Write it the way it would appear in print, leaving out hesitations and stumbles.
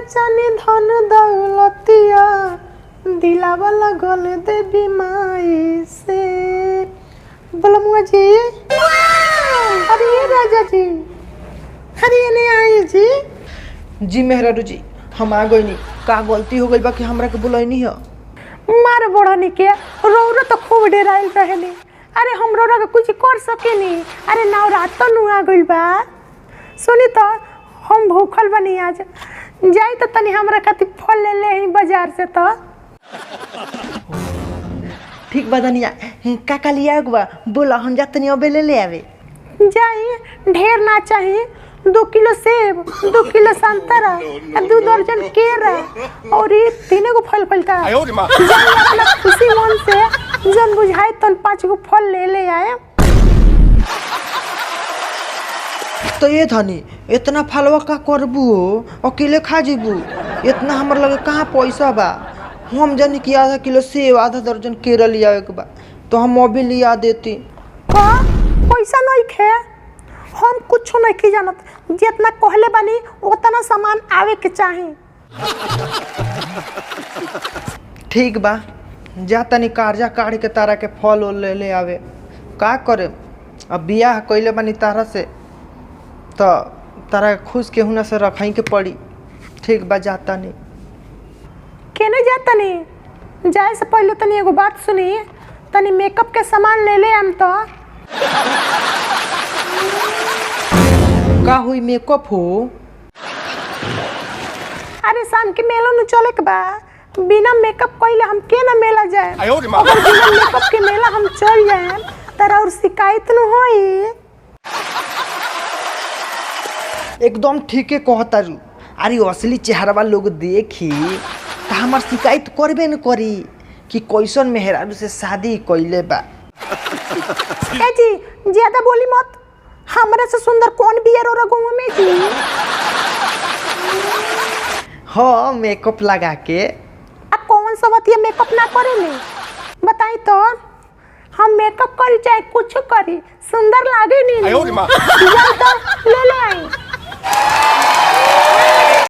चानी धन दौलतिया दिलावा लगल देवी माई से। बलमुआ जी, अरे ये राजा जी, अरे ये नहीं आई जी। जी मेहरारू जी, हम आ गई नहीं। का गलती हो गई बा कि हमरा के बुलैनी है? मार बड़नी के रौरा तो खूब डेराइल रहनी। अरे हम रौरा के कुछ कर सकेनी। अरे नवरात तो नु आ गइल बा। सुनी तो हम भूखल बनी आज। जाई तो तनी हमरा खातिर फल ले ले ही बाजार से तो। ठीक बा दनिया, का लिया बा बोला, हम जा तनी अबे ले आवे। जाई, ढेर ना चाहिए। 2 किलो सेब, 2 किलो संतरा, 2 दर्जन केरा और ये 3 गो फल फलता। जाई अपना खुशी मन से जन बुझाए तन 5 गो फल ले ले आए। तो ये धनी इतना फलवा का करबू? अकेले खा जीबू? इतना हमर लगे कहाँ पैसा बा। हम जानी कि आधा किलो सेब, आधा दर्जन केरा लिया के बा, तो हम अभी लिया देती। का पैसा नहीं खे? हम कुछ नहीं की जानत। जितना कहले बानी उतना सामान आवे के चाही। ठीक बा, जा तनी कर्जा काढ़ के तारा के फल ले ले आवे। का करे, अब बियाह कइले बानी तारा से, तो तारा खुश के हुना से रखाई के पड़ी। ठीक बा, जाता नहीं। केने जाता नहीं? जाए से पहले तनी एगो बात सुनी। तनी मेकअप के सामान ले ले हम तो। का हुई मेकअप हो? अरे शाम के मेला न चले के बा। बिना मेकअप कइले हम के ना मेला जाए। अगर बिना मेकअप के मेला हम चल जाए तरा और शिकायत न होई। एकदम ठीके कहता रू। अरे असली चेहरा लोग देखी तो हमार शिकायत करबे न करी कि कैसन मेहरारू से शादी कइले बा। ए जी, ज्यादा बोली मत। हमरा से सुंदर कौन बिया रो रगुआ में जी? हाँ, मेकअप लगा के। अब कौन सा बतिया मेकअप ना करेले? बताई तो। हम मेकअप करी चाहे कुछ करी, सुंदर लागे नहीं। जाओ तो ले ले आई।